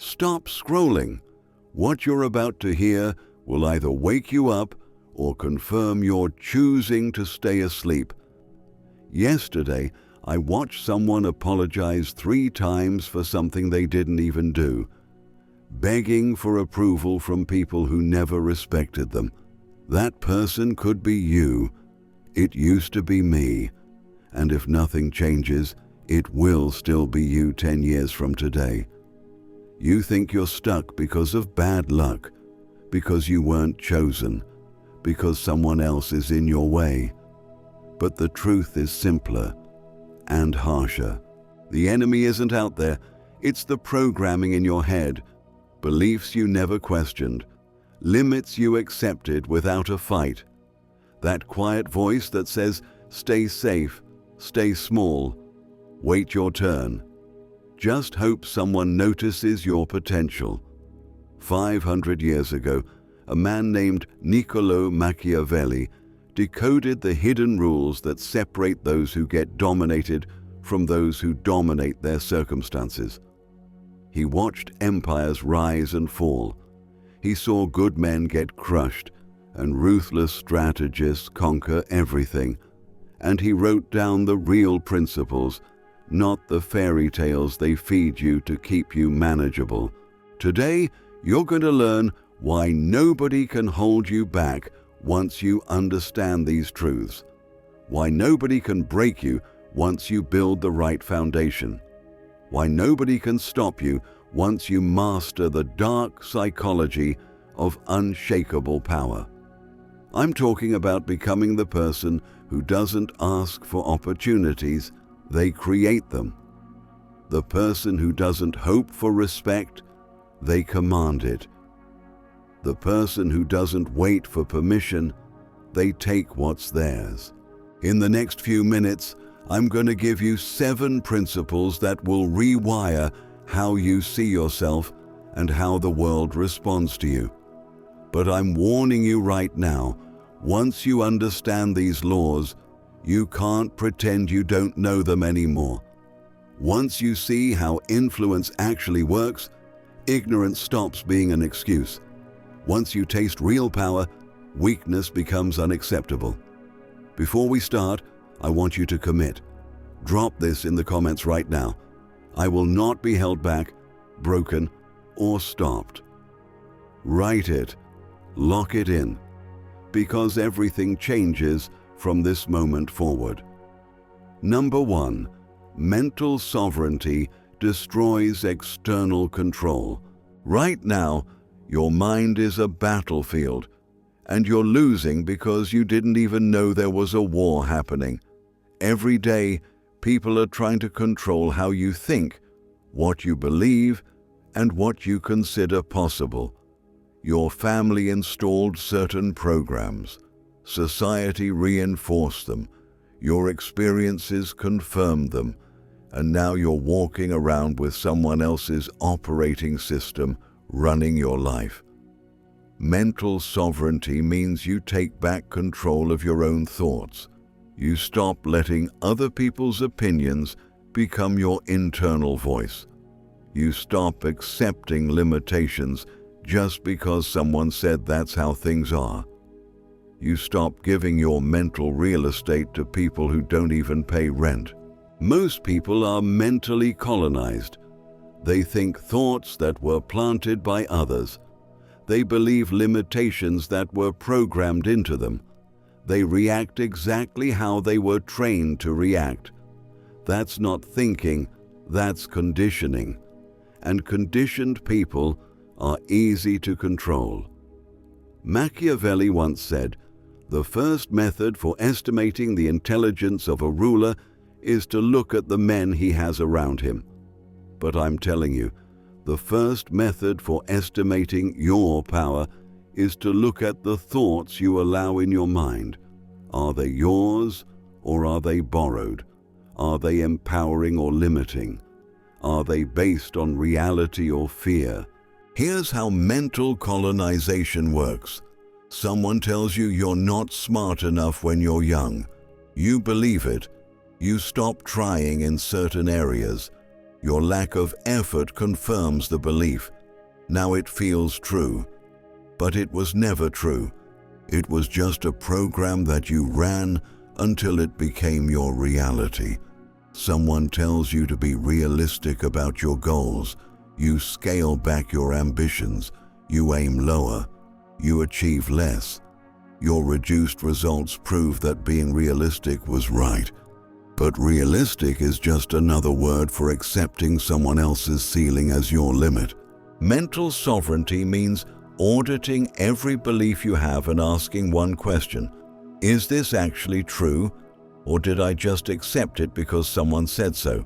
Stop scrolling. What you're about to hear will either wake you up or confirm you're choosing to stay asleep. Yesterday, I watched someone apologize 3 times for something they didn't even do, begging for approval from people who never respected them. That person could be you. It used to be me. And if nothing changes, it will still be you 10 years from today. You think you're stuck because of bad luck, because you weren't chosen, because someone else is in your way. But the truth is simpler and harsher. The enemy isn't out there. It's the programming in your head, beliefs you never questioned, limits you accepted without a fight. That quiet voice that says, stay safe, stay small, wait your turn. Just hope someone notices your potential. 500 years ago, a man named Niccolò Machiavelli decoded the hidden rules that separate those who get dominated from those who dominate their circumstances. He watched empires rise and fall. He saw good men get crushed and ruthless strategists conquer everything. And he wrote down the real principles, not the fairy tales they feed you to keep you manageable. Today, you're going to learn why nobody can hold you back once you understand these truths. Why nobody can break you once you build the right foundation. Why nobody can stop you once you master the dark psychology of unshakable power. I'm talking about becoming the person who doesn't ask for opportunities, they create them. The person who doesn't hope for respect, they command it. The person who doesn't wait for permission, they take what's theirs. In the next few minutes, I'm going to give you 7 principles that will rewire how you see yourself and how the world responds to you. But I'm warning you right now, once you understand these laws, you can't pretend you don't know them anymore. Once you see how influence actually works, ignorance stops being an excuse. Once you taste real power, weakness becomes unacceptable. Before we start, I want you to commit. Drop this in the comments right now. I will not be held back, broken, or stopped. Write it. Lock it in. Because everything changes from this moment forward. Number 1, mental sovereignty destroys external control. Right now, your mind is a battlefield, and you're losing because you didn't even know there was a war happening. Every day, people are trying to control how you think, what you believe, and what you consider possible. Your family installed certain programs. Society reinforced them. Your experiences confirmed them. And now you're walking around with someone else's operating system running your life. Mental sovereignty means you take back control of your own thoughts. You stop letting other people's opinions become your internal voice. You stop accepting limitations just because someone said that's how things are. You stop giving your mental real estate to people who don't even pay rent. Most people are mentally colonized. They think thoughts that were planted by others. They believe limitations that were programmed into them. They react exactly how they were trained to react. That's not thinking, that's conditioning. And conditioned people are easy to control. Machiavelli once said, "The first method for estimating the intelligence of a ruler is to look at the men he has around him." But I'm telling you, the first method for estimating your power is to look at the thoughts you allow in your mind. Are they yours or are they borrowed? Are they empowering or limiting? Are they based on reality or fear? Here's how mental colonization works. Someone tells you you're not smart enough when you're young. You believe it. You stop trying in certain areas. Your lack of effort confirms the belief. Now it feels true. But it was never true. It was just a program that you ran until it became your reality. Someone tells you to be realistic about your goals. You scale back your ambitions. You aim lower. You achieve less. Your reduced results prove that being realistic was right. But realistic is just another word for accepting someone else's ceiling as your limit. Mental sovereignty means auditing every belief you have and asking one question: is this actually true, or did I just accept it because someone said so?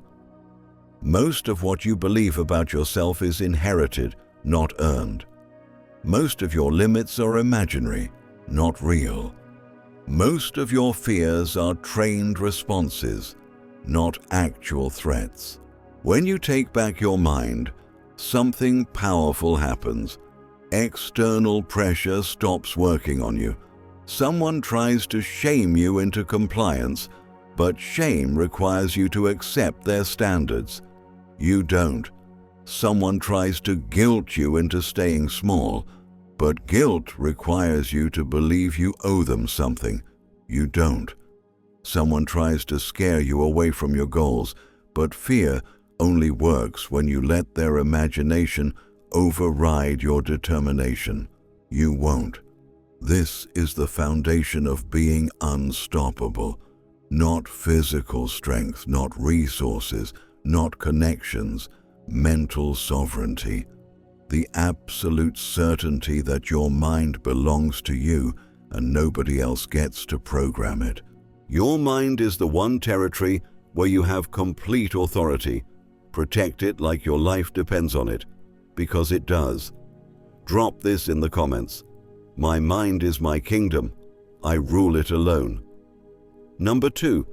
Most of what you believe about yourself is inherited, not earned. Most of your limits are imaginary, not real. Most of your fears are trained responses, not actual threats. When you take back your mind, something powerful happens. External pressure stops working on you. Someone tries to shame you into compliance, but shame requires you to accept their standards. You don't. Someone tries to guilt you into staying small, but guilt requires you to believe you owe them something. You don't. Someone tries to scare you away from your goals, but fear only works when you let their imagination override your determination. You won't. This is the foundation of being unstoppable. Not physical strength, not resources, not connections, mental sovereignty. The absolute certainty that your mind belongs to you and nobody else gets to program it. Your mind is the one territory where you have complete authority. Protect it like your life depends on it, because it does. Drop this in the comments. My mind is my kingdom. I rule it alone. Number 2,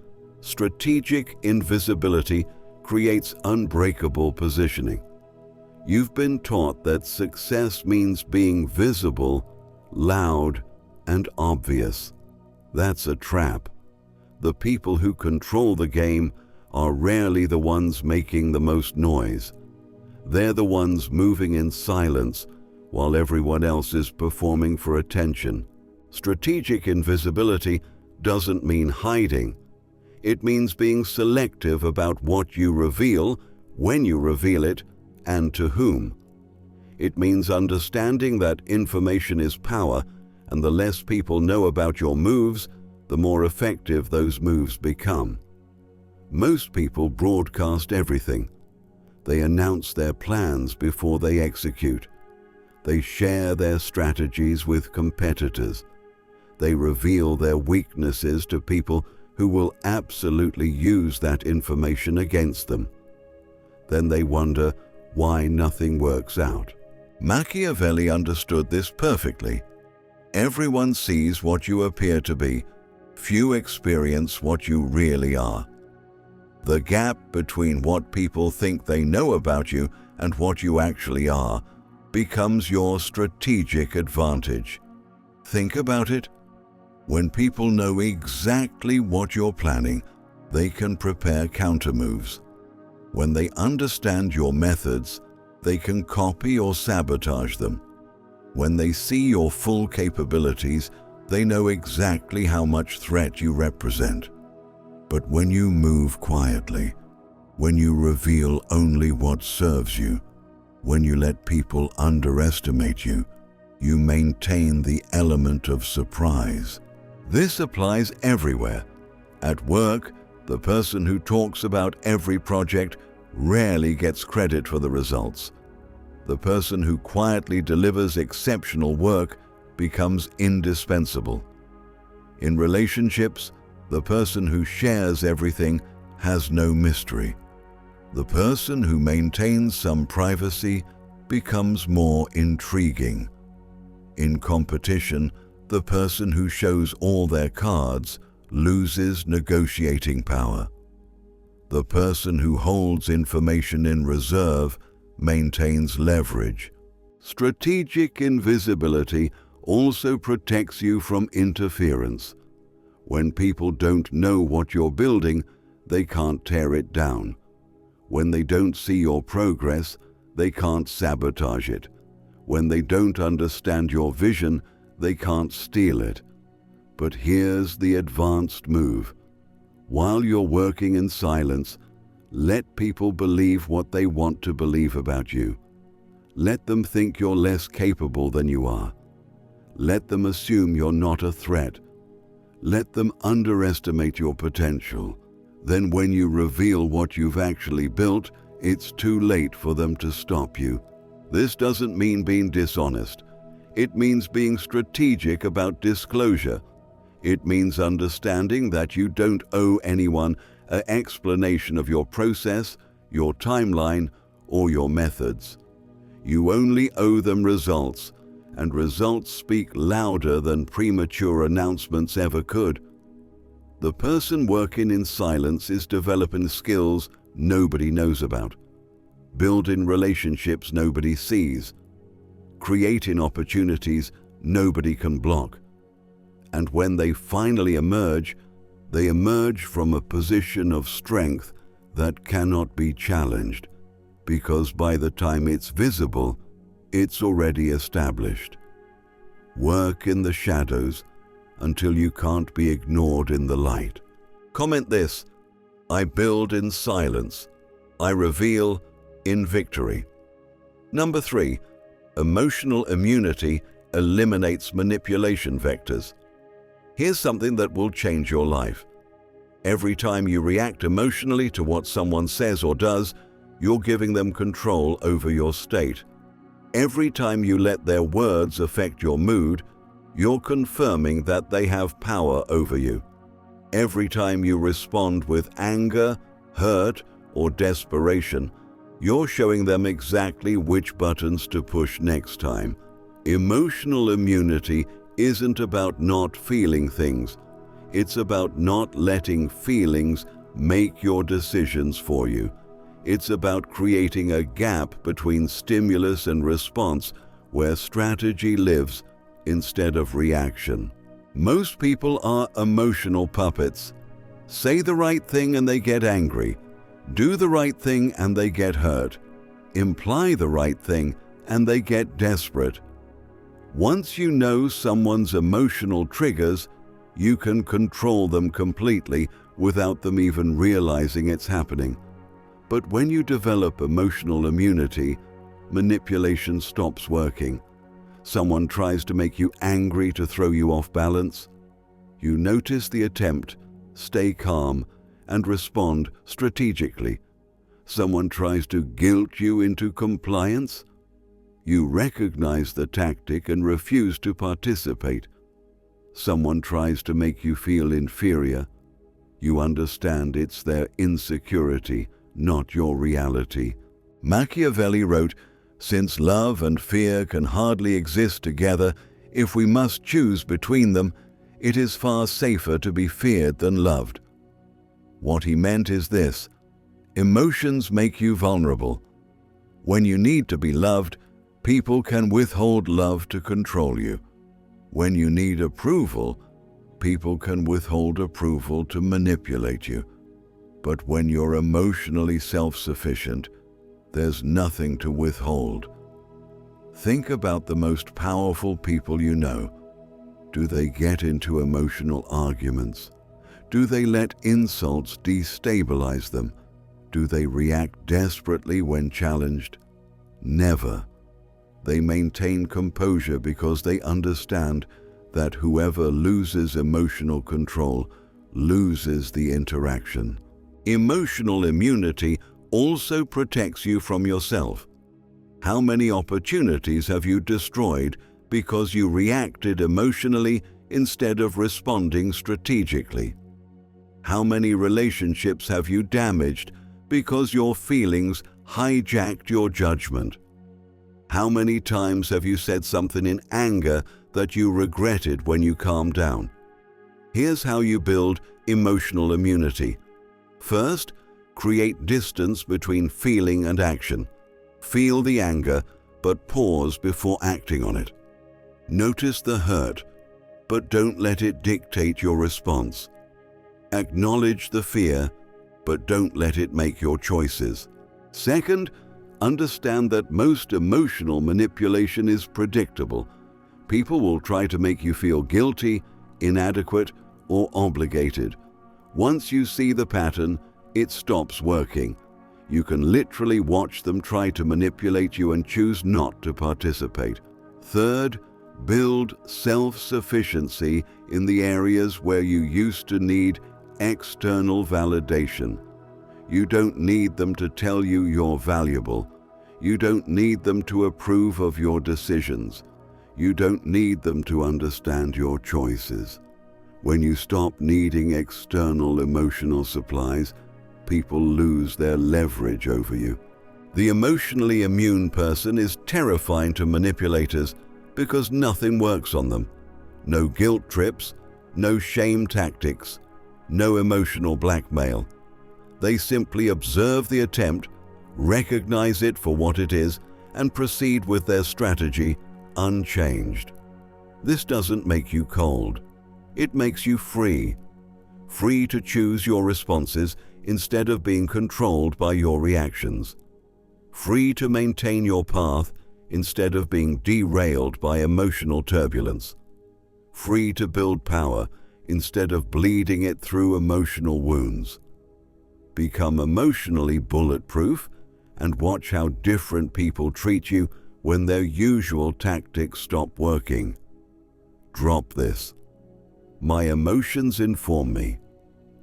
strategic invisibility creates unbreakable positioning. You've been taught that success means being visible, loud, and obvious. That's a trap. The people who control the game are rarely the ones making the most noise. They're the ones moving in silence while everyone else is performing for attention. Strategic invisibility doesn't mean hiding. It means being selective about what you reveal, when you reveal it, and to whom. It means understanding that information is power, and the less people know about your moves, the more effective those moves become. Most people broadcast everything. They announce their plans before they execute. They share their strategies with competitors. They reveal their weaknesses to people who will absolutely use that information against them. Then they wonder why nothing works out. Machiavelli understood this perfectly. Everyone sees what you appear to be. Few experience what you really are. The gap between what people think they know about you and what you actually are becomes your strategic advantage. Think about it. When people know exactly what you're planning, they can prepare countermoves. When they understand your methods, they can copy or sabotage them. When they see your full capabilities, they know exactly how much threat you represent. But when you move quietly, when you reveal only what serves you, when you let people underestimate you, you maintain the element of surprise. This applies everywhere. At work, the person who talks about every project rarely gets credit for the results. The person who quietly delivers exceptional work becomes indispensable. In relationships, the person who shares everything has no mystery. The person who maintains some privacy becomes more intriguing. In competition, the person who shows all their cards loses negotiating power. The person who holds information in reserve maintains leverage. Strategic invisibility also protects you from interference. When people don't know what you're building, they can't tear it down. When they don't see your progress, they can't sabotage it. When they don't understand your vision, they can't steal it. But here's the advanced move. While you're working in silence, let people believe what they want to believe about you. Let them think you're less capable than you are. Let them assume you're not a threat. Let them underestimate your potential. Then when you reveal what you've actually built, it's too late for them to stop you. This doesn't mean being dishonest. It means being strategic about disclosure. It means understanding that you don't owe anyone an explanation of your process, your timeline, or your methods. You only owe them results, and results speak louder than premature announcements ever could. The person working in silence is developing skills nobody knows about, building relationships nobody sees, creating opportunities nobody can block. And when they finally emerge, they emerge from a position of strength that cannot be challenged, because by the time it's visible, it's already established. Work in the shadows until you can't be ignored in the light. Comment this: I build in silence. I reveal in victory. Number 3, emotional immunity eliminates manipulation vectors. Here's something that will change your life. Every time you react emotionally to what someone says or does, you're giving them control over your state. Every time you let their words affect your mood, you're confirming that they have power over you. Every time you respond with anger, hurt, or desperation, you're showing them exactly which buttons to push next time. Emotional immunity isn't about not feeling things. It's about not letting feelings make your decisions for you. It's about creating a gap between stimulus and response where strategy lives instead of reaction. Most people are emotional puppets. Say the right thing and they get angry. Do the right thing and they get hurt. Imply the right thing and they get desperate. Once you know someone's emotional triggers, you can control them completely without them even realizing it's happening. But when you develop emotional immunity, manipulation stops working. Someone tries to make you angry to throw you off balance. You notice the attempt, stay calm, and respond strategically. Someone tries to guilt you into compliance. You recognize the tactic and refuse to participate. Someone tries to make you feel inferior. You understand it's their insecurity, not your reality. Machiavelli wrote, "Since love and fear can hardly exist together, if we must choose between them, it is far safer to be feared than loved." What he meant is this: emotions make you vulnerable. When you need to be loved, people can withhold love to control you. When you need approval, people can withhold approval to manipulate you. But when you're emotionally self-sufficient, there's nothing to withhold. Think about the most powerful people you know. Do they get into emotional arguments? Do they let insults destabilize them? Do they react desperately when challenged? Never. They maintain composure because they understand that whoever loses emotional control loses the interaction. Emotional immunity also protects you from yourself. How many opportunities have you destroyed because you reacted emotionally instead of responding strategically? How many relationships have you damaged because your feelings hijacked your judgment? How many times have you said something in anger that you regretted when you calmed down? Here's how you build emotional immunity. First, create distance between feeling and action. Feel the anger, but pause before acting on it. Notice the hurt, but don't let it dictate your response. Acknowledge the fear, but don't let it make your choices. Second, understand that most emotional manipulation is predictable. People will try to make you feel guilty, inadequate, or obligated. Once you see the pattern, it stops working. You can literally watch them try to manipulate you and choose not to participate. Third, build self-sufficiency in the areas where you used to need external validation. You don't need them to tell you you're valuable. You don't need them to approve of your decisions. You don't need them to understand your choices. When you stop needing external emotional supplies, people lose their leverage over you. The emotionally immune person is terrifying to manipulators because nothing works on them. No guilt trips, no shame tactics, no emotional blackmail. They simply observe the attempt, recognize it for what it is, and proceed with their strategy unchanged. This doesn't make you cold. It makes you free. Free to choose your responses instead of being controlled by your reactions. Free to maintain your path instead of being derailed by emotional turbulence. Free to build power instead of bleeding it through emotional wounds. Become emotionally bulletproof and watch how different people treat you when their usual tactics stop working. Drop this. My emotions inform me.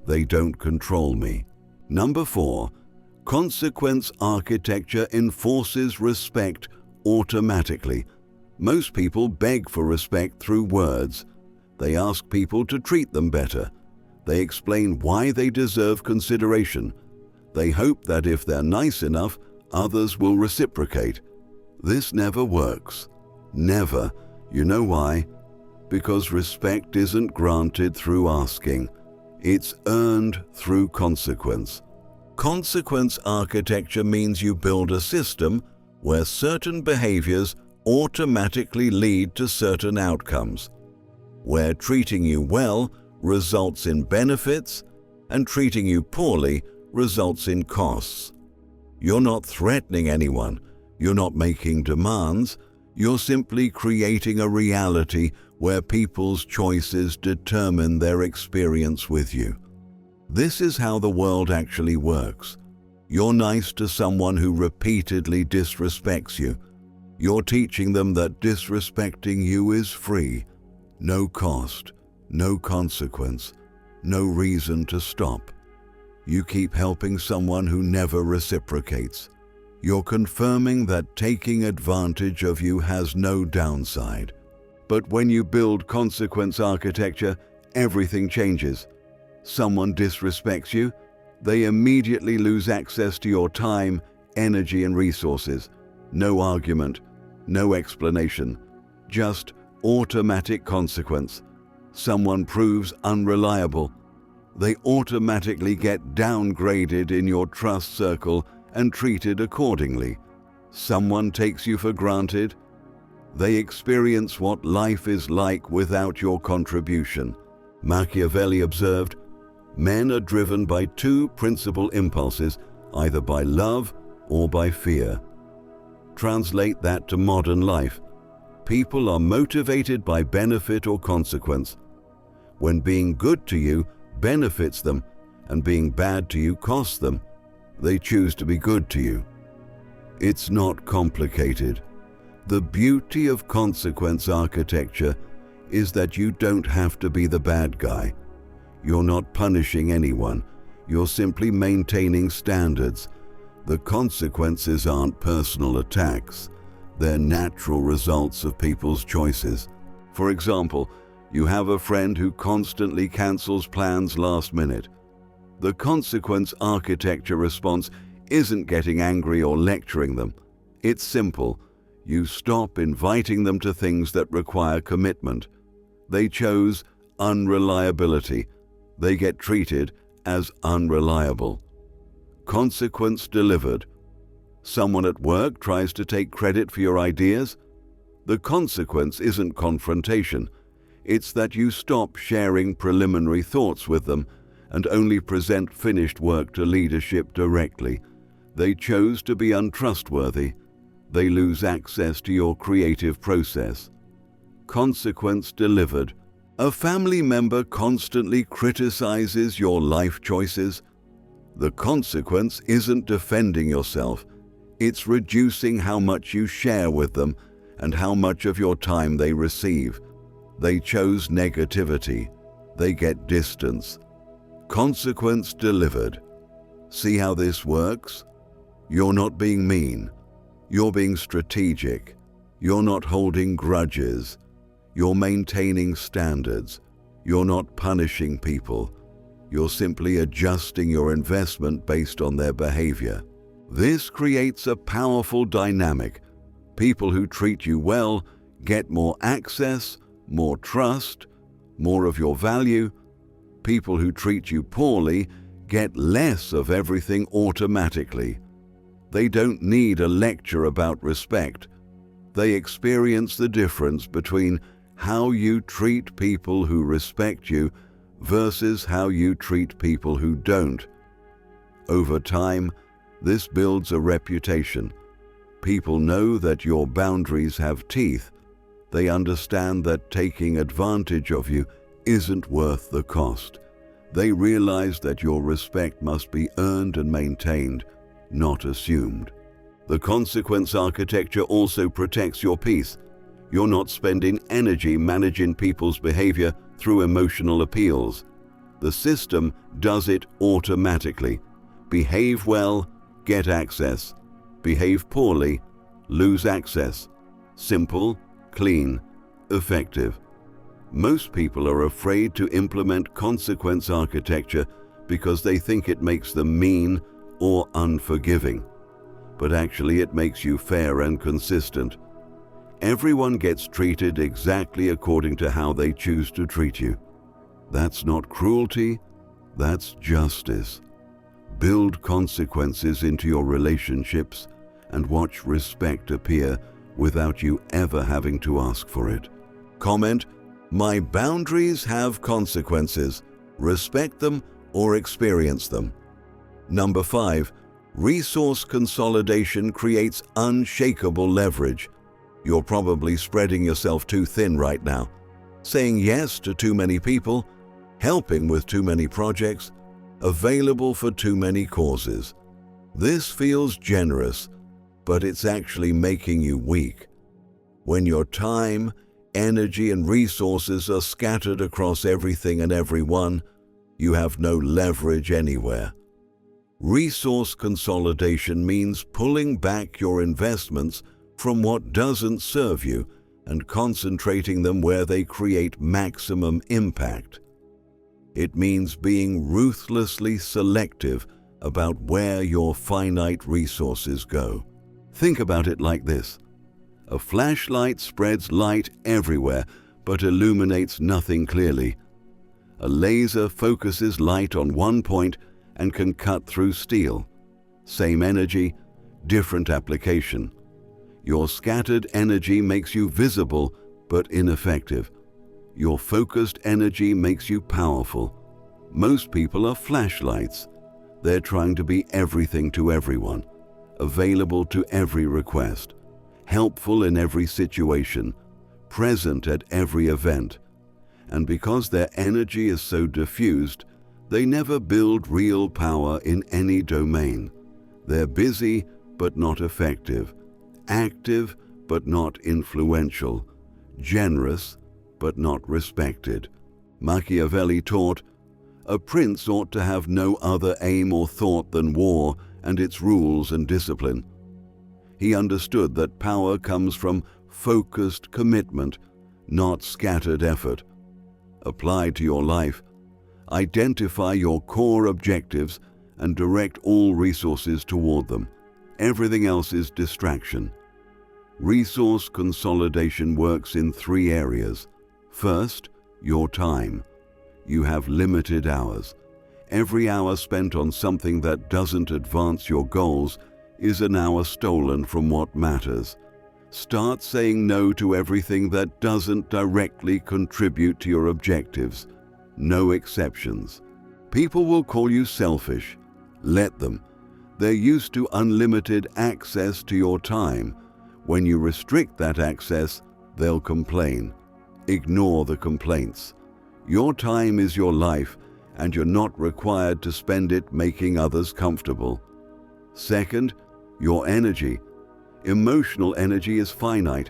They don't control me. Number 4, consequence architecture enforces respect automatically. Most people beg for respect through words. They ask people to treat them better. They explain why they deserve consideration. They hope that if they're nice enough, others will reciprocate. This never works. Never. You know why? Because respect isn't granted through asking. It's earned through consequence. Consequence architecture means you build a system where certain behaviors automatically lead to certain outcomes, where treating you well results in benefits and treating you poorly results in costs. You're not threatening anyone. You're not making demands. You're simply creating a reality where people's choices determine their experience with you. This is how the world actually works. You're nice to someone who repeatedly disrespects you. You're teaching them that disrespecting you is free. No cost, no consequence, no reason to stop. You keep helping someone who never reciprocates. You're confirming that taking advantage of you has no downside. But when you build consequence architecture, everything changes. Someone disrespects you, they immediately lose access to your time, energy, and resources. No argument, no explanation, just automatic consequence. Someone proves unreliable. They automatically get downgraded in your trust circle and treated accordingly. Someone takes you for granted. They experience what life is like without your contribution. Machiavelli observed, men are driven by two principal impulses, either by love or by fear. Translate that to modern life. People are motivated by benefit or consequence. When being good to you benefits them and being bad to you costs them, they choose to be good to you. It's not complicated. The beauty of consequence architecture is that you don't have to be the bad guy. You're not punishing anyone. You're simply maintaining standards. The consequences aren't personal attacks. They're natural results of people's choices. For example, you have a friend who constantly cancels plans last minute. The consequence architecture response isn't getting angry or lecturing them. It's simple. You stop inviting them to things that require commitment. They chose unreliability. They get treated as unreliable. Consequence delivered. Someone at work tries to take credit for your ideas. The consequence isn't confrontation. It's that you stop sharing preliminary thoughts with them and only present finished work to leadership directly. They chose to be untrustworthy. They lose access to your creative process. Consequence delivered. A family member constantly criticizes your life choices. The consequence isn't defending yourself. It's reducing how much you share with them and how much of your time they receive. They chose negativity. They get distance. Consequence delivered. See how this works? You're not being mean. You're being strategic. You're not holding grudges. You're maintaining standards. You're not punishing people. You're simply adjusting your investment based on their behavior. This creates a powerful dynamic. People who treat you well get more access, more trust, more of your value. People who treat you poorly get less of everything automatically. They don't need a lecture about respect. They experience the difference between how you treat people who respect you versus how you treat people who don't. Over time, this builds a reputation. People know that your boundaries have teeth. They understand that taking advantage of you isn't worth the cost. They realize that your respect must be earned and maintained, not assumed. The consequence architecture also protects your peace. You're not spending energy managing people's behavior through emotional appeals. The system does it automatically. Behave well, get access. Behave poorly, lose access. Simple, clean, effective. Most people are afraid to implement consequence architecture because they think it makes them mean or unforgiving. But actually it makes you fair and consistent. Everyone gets treated exactly according to how they choose to treat you. That's not cruelty, that's justice. Build consequences into your relationships and watch respect appear without you ever having to ask for it. Comment, "My boundaries have consequences. Respect them or experience them." Number 5, resource consolidation creates unshakable leverage. You're probably spreading yourself too thin right now, saying yes to too many people, helping with too many projects, available for too many causes. This feels generous, but it's actually making you weak. When your time, energy, and resources are scattered across everything and everyone, you have no leverage anywhere. Resource consolidation means pulling back your investments from what doesn't serve you and concentrating them where they create maximum impact. It means being ruthlessly selective about where your finite resources go. Think about it like this. A flashlight spreads light everywhere, but illuminates nothing clearly. A laser focuses light on one point and can cut through steel. Same energy, different application. Your scattered energy makes you visible but ineffective. Your focused energy makes you powerful. Most people are flashlights. They're trying to be everything to everyone, available to every request, helpful in every situation, present at every event. And because their energy is so diffused, they never build real power in any domain. They're busy but not effective, active but not influential, generous but not respected. Machiavelli taught, "A prince ought to have no other aim or thought than war and its rules and discipline." He understood that power comes from focused commitment, not scattered effort. Applied to your life, identify your core objectives and direct all resources toward them. Everything else is distraction. Resource consolidation works in 3 areas. First, your time. You have limited hours. Every hour spent on something that doesn't advance your goals is an hour stolen from what matters. Start saying no to everything that doesn't directly contribute to your objectives. No exceptions. People will call you selfish. Let them. They're used to unlimited access to your time. When you restrict that access, they'll complain. Ignore the complaints. Your time is your life, and you're not required to spend it making others comfortable. Second, your energy. Emotional energy is finite.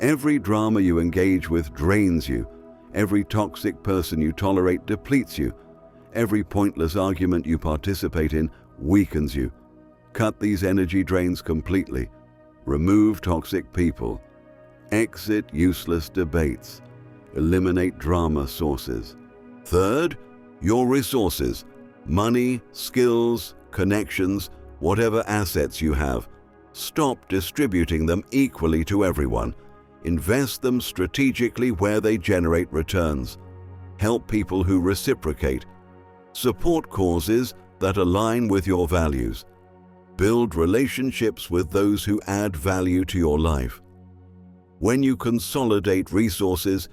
Every drama you engage with drains you. Every toxic person you tolerate depletes you. Every pointless argument you participate in weakens you. Cut these energy drains completely. Remove toxic people. Exit useless debates. Eliminate drama sources. Third, your resources. Money, skills, connections, whatever assets you have. Stop distributing them equally to everyone. Invest them strategically where they generate returns. Help people who reciprocate. Support causes that align with your values. Build relationships with those who add value to your life. When you consolidate resources,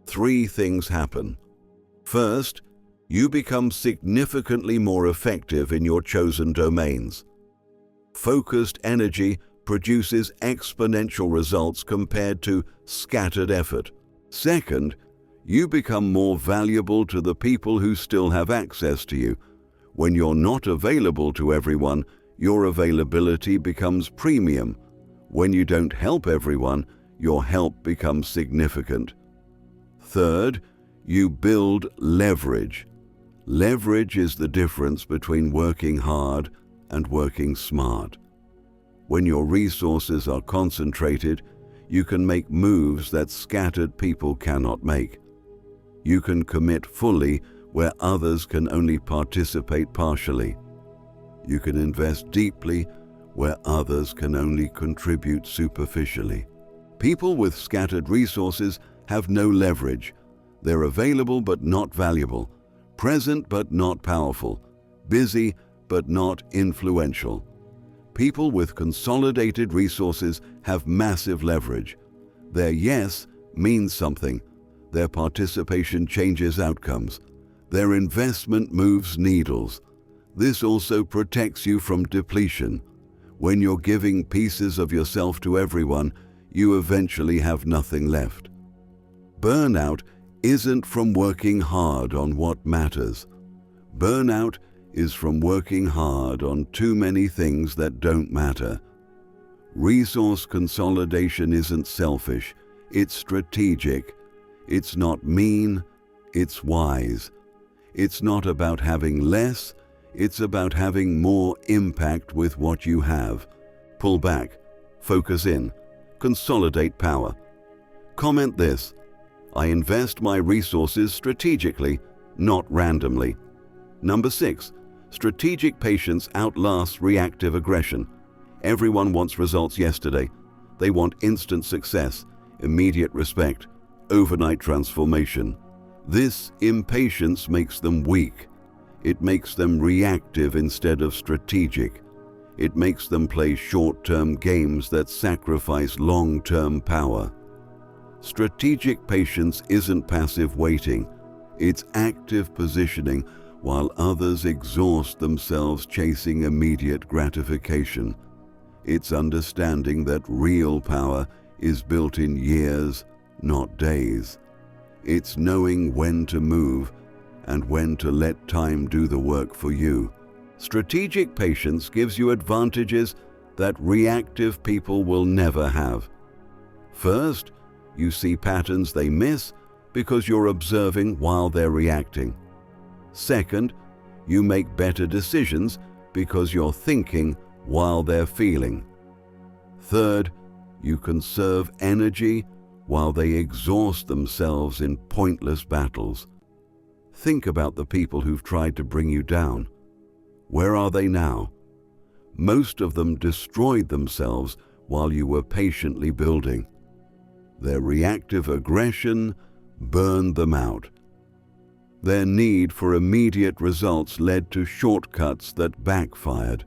3 things happen. First, you become significantly more effective in your chosen domains. Focused energy produces exponential results compared to scattered effort. Second, you become more valuable to the people who still have access to you. When you're not available to everyone, your availability becomes premium. When you don't help everyone, your help becomes significant. Third, you build leverage. Leverage is the difference between working hard and working smart. When your resources are concentrated, you can make moves that scattered people cannot make. You can commit fully where others can only participate partially. You can invest deeply where others can only contribute superficially. People with scattered resources have no leverage. They're available but not valuable, present but not powerful, busy but not influential. People with consolidated resources have massive leverage. Their yes means something. Their participation changes outcomes. Their investment moves needles. This also protects you from depletion. When you're giving pieces of yourself to everyone, you eventually have nothing left. Burnout isn't from working hard on what matters. Burnout is from working hard on too many things that don't matter. Resource consolidation isn't selfish, it's strategic. It's not mean, it's wise. It's not about having less, it's about having more impact with what you have. Pull back, focus in, consolidate power. Comment this: I invest my resources strategically, not randomly. Number 6, strategic patience outlasts reactive aggression. Everyone wants results yesterday. They want instant success, immediate respect, overnight transformation. This impatience makes them weak. It makes them reactive instead of strategic. It makes them play short-term games that sacrifice long-term power. Strategic patience isn't passive waiting. It's active positioning while others exhaust themselves chasing immediate gratification. It's understanding that real power is built in years, not days. It's knowing when to move and when to let time do the work for you. Strategic patience gives you advantages that reactive people will never have. First, you see patterns they miss because you're observing while they're reacting. Second, you make better decisions because you're thinking while they're feeling. Third, you conserve energy while they exhaust themselves in pointless battles. Think about the people who've tried to bring you down. Where are they now? Most of them destroyed themselves while you were patiently building. Their reactive aggression burned them out. Their need for immediate results led to shortcuts that backfired.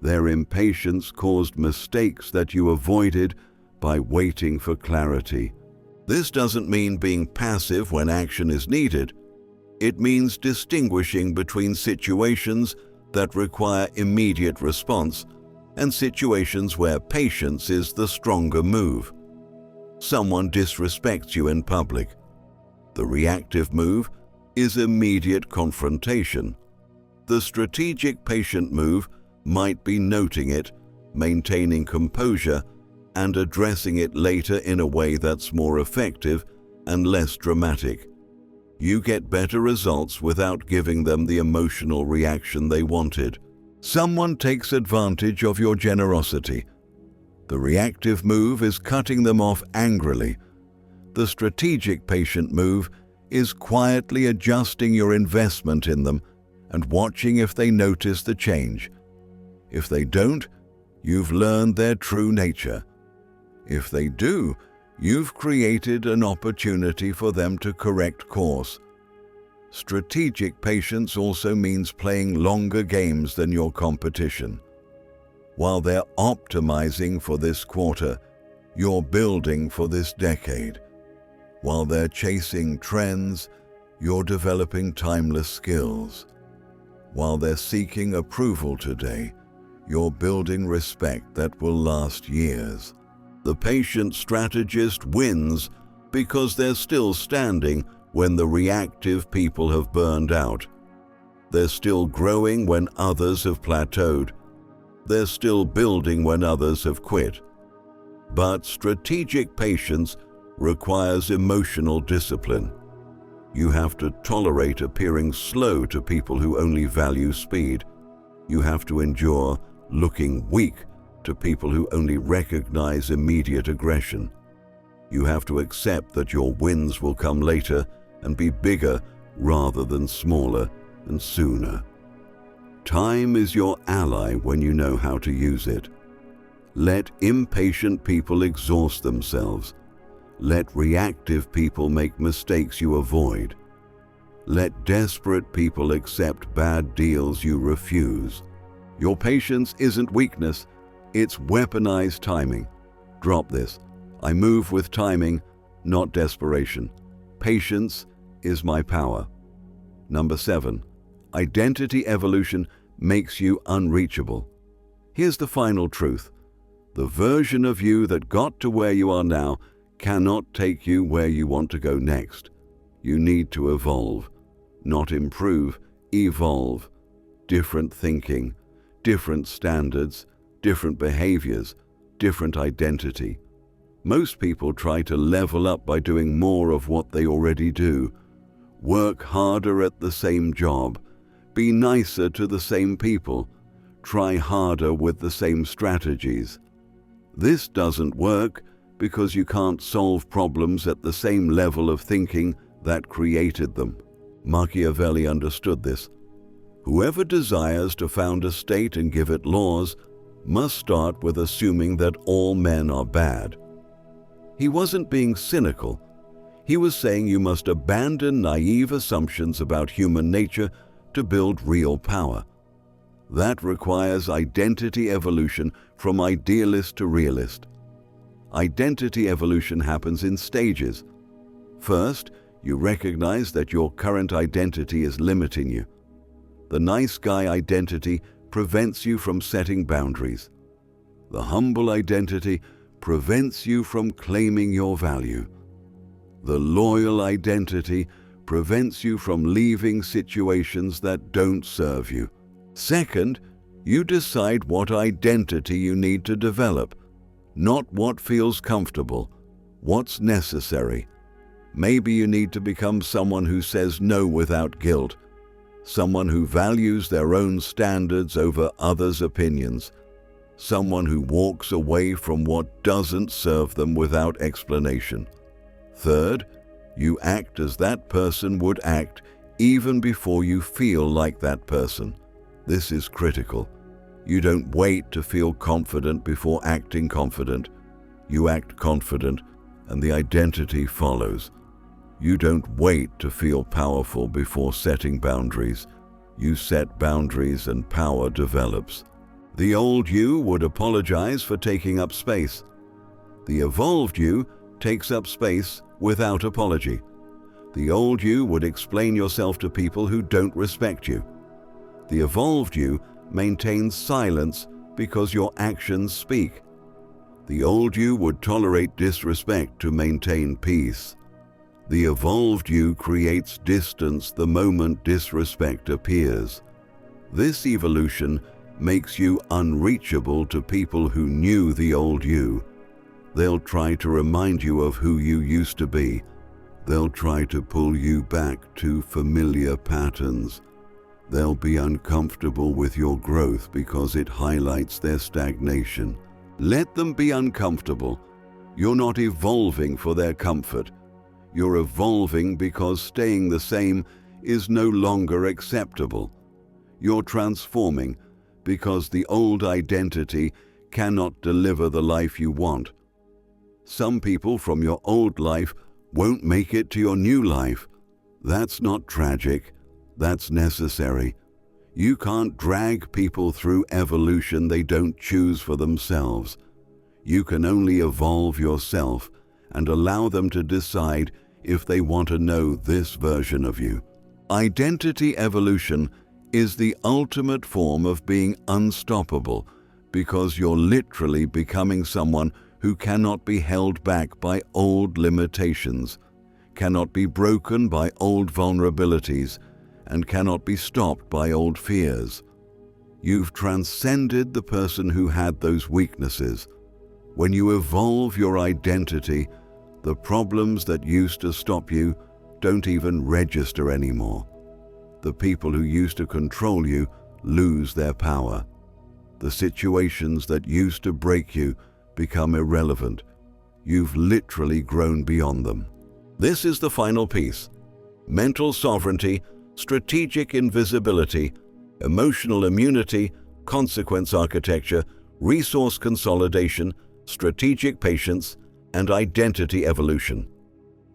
Their impatience caused mistakes that you avoided by waiting for clarity. This doesn't mean being passive when action is needed. It means distinguishing between situations that require immediate response, and situations where patience is the stronger move. Someone disrespects you in public. The reactive move is immediate confrontation. The strategic patient move might be noting it, maintaining composure, and addressing it later in a way that's more effective and less dramatic. You get better results without giving them the emotional reaction they wanted. Someone takes advantage of your generosity. The reactive move is cutting them off angrily. The strategic patient move is quietly adjusting your investment in them and watching if they notice the change. If they don't, you've learned their true nature. If they do, you've created an opportunity for them to correct course. Strategic patience also means playing longer games than your competition. While they're optimizing for this quarter, you're building for this decade. While they're chasing trends, you're developing timeless skills. While they're seeking approval today, you're building respect that will last years. The patient strategist wins because they're still standing when the reactive people have burned out. They're still growing when others have plateaued. They're still building when others have quit. But strategic patience requires emotional discipline. You have to tolerate appearing slow to people who only value speed. You have to endure looking weak to people who only recognize immediate aggression. You have to accept that your wins will come later and be bigger rather than smaller and sooner. Time is your ally when you know how to use it. Let impatient people exhaust themselves. Let reactive people make mistakes you avoid. Let desperate people accept bad deals you refuse. Your patience isn't weakness, it's weaponized timing. Drop this. I move with timing, not desperation. Patience is my power. Number 7. Identity evolution makes you unreachable. Here's the final truth. The version of you that got to where you are now cannot take you where you want to go next. You need to evolve. Not improve, evolve. Different thinking, different standards, different behaviors, different identity. Most people try to level up by doing more of what they already do. Work harder at the same job. Be nicer to the same people. Try harder with the same strategies. This doesn't work because you can't solve problems at the same level of thinking that created them. Machiavelli understood this. Whoever desires to found a state and give it laws must start with assuming that all men are bad. He wasn't being cynical. He was saying you must abandon naive assumptions about human nature to build real power. That requires identity evolution from idealist to realist. Identity evolution happens in stages. First, you recognize that your current identity is limiting you. The nice guy identity prevents you from setting boundaries. The humble identity prevents you from claiming your value. The loyal identity prevents you from leaving situations that don't serve you. Second, you decide what identity you need to develop, not what feels comfortable, what's necessary. Maybe you need to become someone who says no without guilt, someone who values their own standards over others' opinions, someone who walks away from what doesn't serve them without explanation. Third, you act as that person would act even before you feel like that person. This is critical. You don't wait to feel confident before acting confident. You act confident, and the identity follows. You don't wait to feel powerful before setting boundaries. You set boundaries and power develops. The old you would apologize for taking up space. The evolved you takes up space without apology. The old you would explain yourself to people who don't respect you. The evolved you maintains silence because your actions speak. The old you would tolerate disrespect to maintain peace. The evolved you creates distance the moment disrespect appears. This evolution makes you unreachable to people who knew the old you. They'll try to remind you of who you used to be. They'll try to pull you back to familiar patterns. They'll be uncomfortable with your growth because it highlights their stagnation. Let them be uncomfortable. You're not evolving for their comfort. You're evolving because staying the same is no longer acceptable. You're transforming because the old identity cannot deliver the life you want. Some people from your old life won't make it to your new life. That's not tragic. That's necessary. You can't drag people through evolution they don't choose for themselves. You can only evolve yourself and allow them to decide if they want to know this version of you. Identity evolution is the ultimate form of being unstoppable because you're literally becoming someone who cannot be held back by old limitations, cannot be broken by old vulnerabilities, and cannot be stopped by old fears. You've transcended the person who had those weaknesses. When you evolve your identity, the problems that used to stop you don't even register anymore. The people who used to control you lose their power. The situations that used to break you become irrelevant. You've literally grown beyond them. This is the final piece. Mental sovereignty, strategic invisibility, emotional immunity, consequence architecture, resource consolidation, strategic patience, and identity evolution.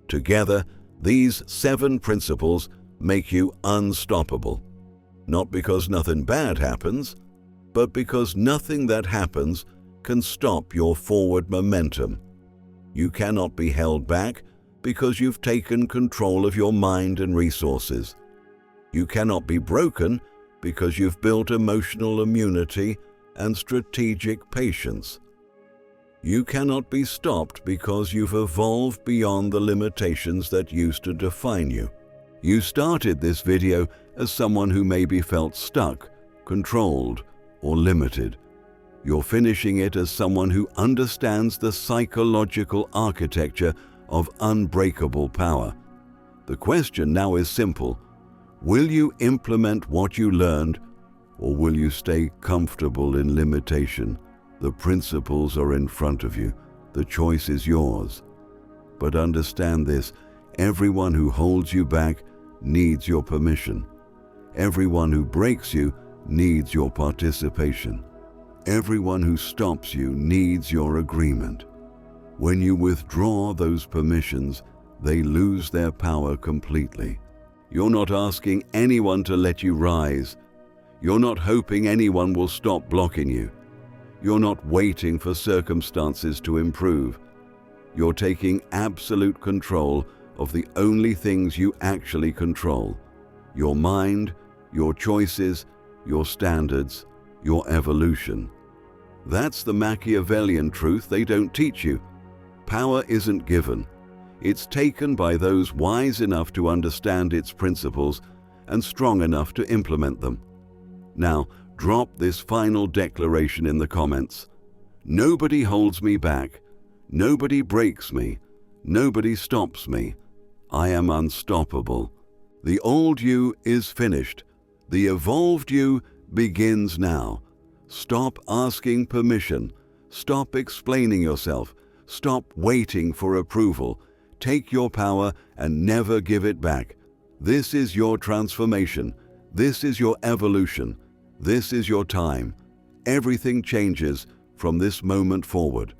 Together, these 7 principles make you unstoppable. Not because nothing bad happens, but because nothing that happens can stop your forward momentum. You cannot be held back because you've taken control of your mind and resources. You cannot be broken because you've built emotional immunity and strategic patience. You cannot be stopped because you've evolved beyond the limitations that used to define you. You started this video as someone who maybe felt stuck, controlled, or limited. You're finishing it as someone who understands the psychological architecture of unbreakable power. The question now is simple. Will you implement what you learned, or will you stay comfortable in limitation? The principles are in front of you. The choice is yours. But understand this, everyone who holds you back needs your permission. Everyone who breaks you needs your participation. Everyone who stops you needs your agreement. When you withdraw those permissions, they lose their power completely. You're not asking anyone to let you rise. You're not hoping anyone will stop blocking you. You're not waiting for circumstances to improve. You're taking absolute control of the only things you actually control: your mind, your choices, your standards, your evolution. That's the Machiavellian truth they don't teach you. Power isn't given. It's taken by those wise enough to understand its principles and strong enough to implement them. Now, drop this final declaration in the comments. Nobody holds me back. Nobody breaks me. Nobody stops me. I am unstoppable. The old you is finished. The evolved you begins now. Stop asking permission. Stop explaining yourself. Stop waiting for approval. Take your power and never give it back. This is your transformation. This is your evolution. This is your time. Everything changes from this moment forward.